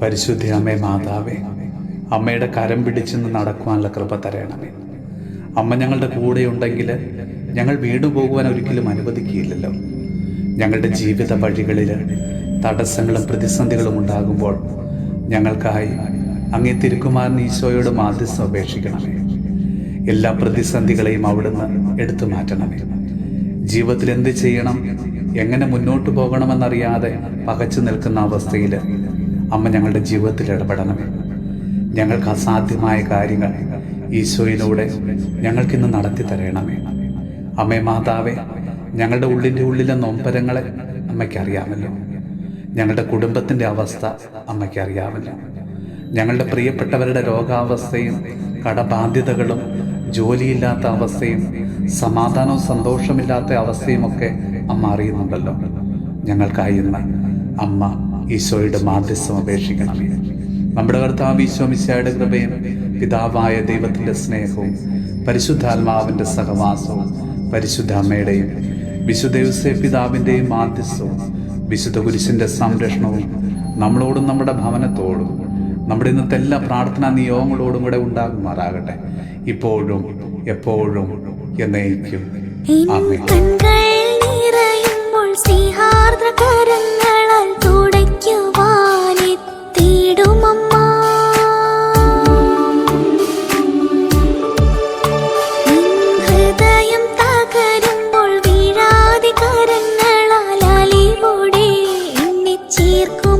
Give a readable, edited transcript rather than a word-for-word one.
പരിശുദ്ധ അമ്മേ മാതാവേ, അമ്മയുടെ കരം പിടിച്ചെന്ന് നടക്കുവാനുള്ള കൃപ തരണമേ. അമ്മ ഞങ്ങളുടെ കൂടെ ഉണ്ടെങ്കിൽ ഞങ്ങൾ വീണു പോകുവാൻ ഒരിക്കലും അനുവദിക്കുകയില്ലല്ലോ. ഞങ്ങളുടെ ജീവിത വഴികളിൽ തടസ്സങ്ങളും പ്രതിസന്ധികളും ഉണ്ടാകുമ്പോൾ ഞങ്ങൾക്കായി അങ്ങേ തിരുക്കുമാരൻ ഈശോയോട് മാധ്യസ്ഥം അപേക്ഷിക്കണമേ. എല്ലാ പ്രതിസന്ധികളെയും അവിടുന്ന് എടുത്തു മാറ്റണമേ. ജീവിതത്തിൽ എന്ത് ചെയ്യണം, എങ്ങനെ മുന്നോട്ട് പോകണമെന്നറിയാതെ പകച്ചു നിൽക്കുന്ന അവസ്ഥയിൽ അമ്മ ഞങ്ങളുടെ ജീവിതത്തിൽ ഇടപെടണമേ. ഞങ്ങൾക്ക് അസാധ്യമായ കാര്യങ്ങൾ ഈശോയിലൂടെ ഞങ്ങൾക്കിന്ന് നടത്തി തരണമേ. അമ്മേ മാതാവേ, ഞങ്ങളുടെ ഉള്ളിലെ നൊമ്പരങ്ങളെ അമ്മയ്ക്കറിയാമല്ലോ. ഞങ്ങളുടെ കുടുംബത്തിൻ്റെ അവസ്ഥ അമ്മയ്ക്കറിയാമല്ലോ. ഞങ്ങളുടെ പ്രിയപ്പെട്ടവരുടെ രോഗാവസ്ഥയും കടബാധ്യതകളും ജോലിയില്ലാത്ത അവസ്ഥയും സമാധാനവും സന്തോഷമില്ലാത്ത അവസ്ഥയുമൊക്കെ അമ്മ അറിയുന്നുണ്ടല്ലോ. ഞങ്ങൾക്കായി ഇന്ന് അമ്മ ഈശോയുടെ മാധ്യസ്ഥം അപേക്ഷിക്കണമേ. നമ്മുടെ കർത്താവ് ഈശോ മിശിഹായുടെ കൃപയും പിതാവായ ദൈവത്തിൻ്റെ സ്നേഹവും പരിശുദ്ധാത്മാവിൻ്റെ സഹവാസവും പരിശുദ്ധ അമ്മയുടെയും വിശുദ്ധ യോസേപ്പ് പിതാവിൻ്റെയും മാധ്യസ്ഥവും വിശുദ്ധ കുരിശിൻ്റെ സംരക്ഷണവും നമ്മളോടും നമ്മുടെ ഭവനത്തോടും നമ്മുടെ ഇന്നത്തെ എല്ലാ പ്രാർത്ഥനാ നിയോഗങ്ങളോടും കൂടെ ഉണ്ടാകുമാറാകട്ടെ, ഇപ്പോഴും എപ്പോഴും എന്നേക്കും. ആമേൻ. ചേർക്കും